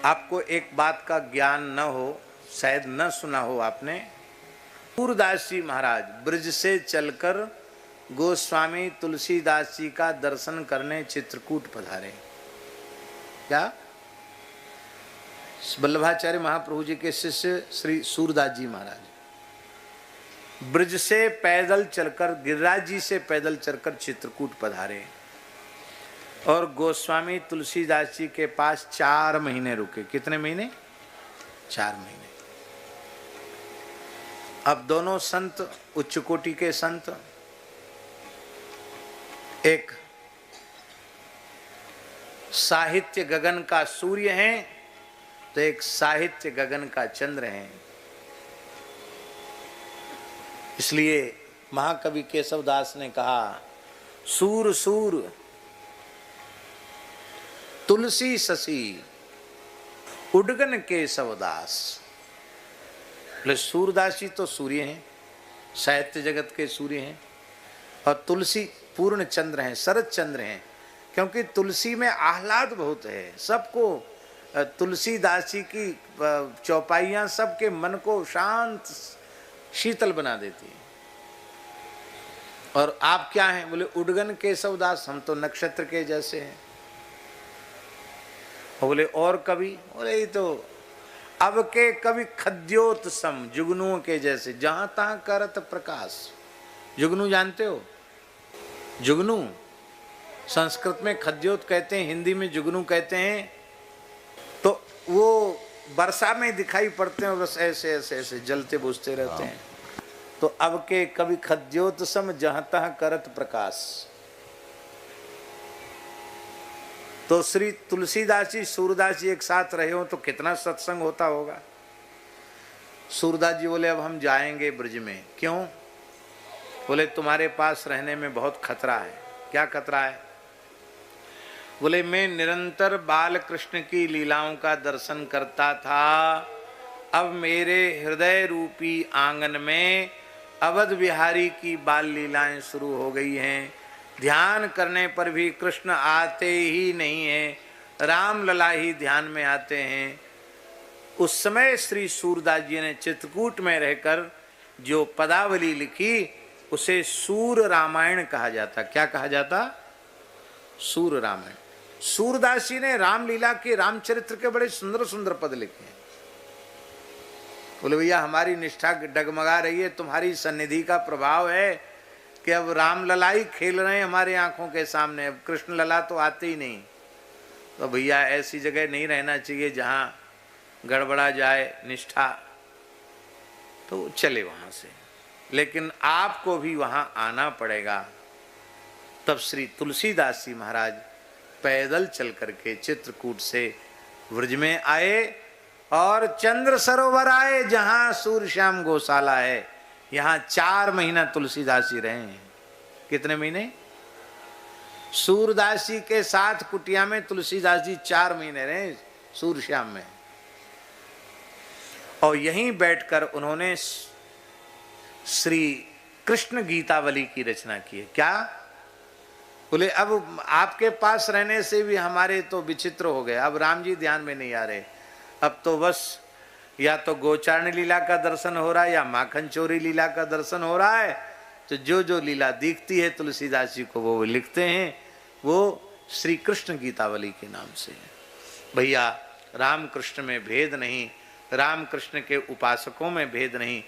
आपको एक बात का ज्ञान न हो, शायद न सुना हो आपने। सूरदास जी महाराज ब्रज से चलकर गोस्वामी तुलसीदास जी का दर्शन करने चित्रकूट पधारे। क्या? वल्लभाचार्य महाप्रभु जी के शिष्य श्री सूरदास जी महाराज ब्रज से पैदल चलकर, गिरिराज जी से पैदल चलकर चित्रकूट पधारे और गोस्वामी तुलसीदास जी के पास 4 महीने रुके। कितने महीने? 4 महीने। अब दोनों संत उच्च कोटि के संत, एक साहित्य गगन का सूर्य है तो एक साहित्य गगन का चंद्र है। इसलिए महाकवि केशवदास ने कहा, सूर सूर तुलसी शशि उडगन केशवदास। बोले सूरदास जी तो सूर्य हैं, साहित्य जगत के सूर्य हैं, और तुलसी पूर्ण चंद्र हैं, शरद चंद्र हैं। क्योंकि तुलसी में आह्लाद बहुत है। सबको तुलसीदास जी की चौपाइयाँ सबके मन को शांत शीतल बना देती है। और आप क्या हैं? बोले उडगन केशवदास, हम तो नक्षत्र के जैसे हैं। बोले और कवि? बोले ये तो अब के कवि खद्योत सम, जुगनुओं के जैसे, जहां तहां करत प्रकाश। जुगनू जानते हो? जुगनू संस्कृत में खद्योत कहते हैं, हिंदी में जुगनू कहते हैं। तो वो वर्षा में दिखाई पड़ते हैं और बस ऐसे ऐसे ऐसे जलते बुझते रहते हैं। तो अब के कवि खद्योत सम, जहां तहां करत प्रकाश। तो श्री तुलसीदास जी सूरदास जी एक साथ रहे हो तो कितना सत्संग होता होगा। सूरदास जी बोले अब हम जाएंगे ब्रज में। क्यों? बोले तुम्हारे पास रहने में बहुत खतरा है। क्या खतरा है? बोले मैं निरंतर बाल कृष्ण की लीलाओं का दर्शन करता था, अब मेरे हृदय रूपी आंगन में अवध बिहारी की बाल लीलाएं शुरू हो गई हैं। ध्यान करने पर भी कृष्ण आते ही नहीं हैं, राम लला ही ध्यान में आते हैं। उस समय श्री सूरदास जी ने चित्रकूट में रहकर जो पदावली लिखी उसे सूर रामायण कहा जाता। क्या कहा जाता? सूर रामायण। सूरदास जी ने रामलीला के, रामचरित्र के बड़े सुंदर सुंदर पद लिखे हैं। बोले भैया हमारी निष्ठा डगमगा रही है, तुम्हारी सन्निधि का प्रभाव है कि अब राम लला ही खेल रहे हैं हमारी आंखों के सामने, अब कृष्ण लला तो आते ही नहीं। तो भैया ऐसी जगह नहीं रहना चाहिए जहाँ गड़बड़ा जाए निष्ठा, तो चले वहाँ से, लेकिन आपको भी वहाँ आना पड़ेगा। तब श्री तुलसीदास जी महाराज पैदल चल करके चित्रकूट से व्रज में आए और चंद्र सरोवर आए जहाँ सूर्यश्याम गौशाला है। यहाँ 4 महीना तुलसीदास जी रहे हैं। कितने महीने? सूरदास जी के साथ कुटिया में तुलसीदास जी 4 महीने रहे सूर्यश्याम में। और यहीं बैठकर उन्होंने श्री कृष्ण गीतावली की रचना की है। क्या? बोले अब आपके पास रहने से भी हमारे तो विचित्र हो गए, अब राम जी ध्यान में नहीं आ रहे। अब तो बस या तो गोचारण लीला का दर्शन हो रहा है या माखन चोरी लीला का दर्शन हो रहा है। तो जो जो लीला दिखती है तुलसीदास जी को वो लिखते हैं, वो श्री कृष्ण गीतावली के नाम से है। भैया राम कृष्ण में भेद नहीं, राम कृष्ण के उपासकों में भेद नहीं।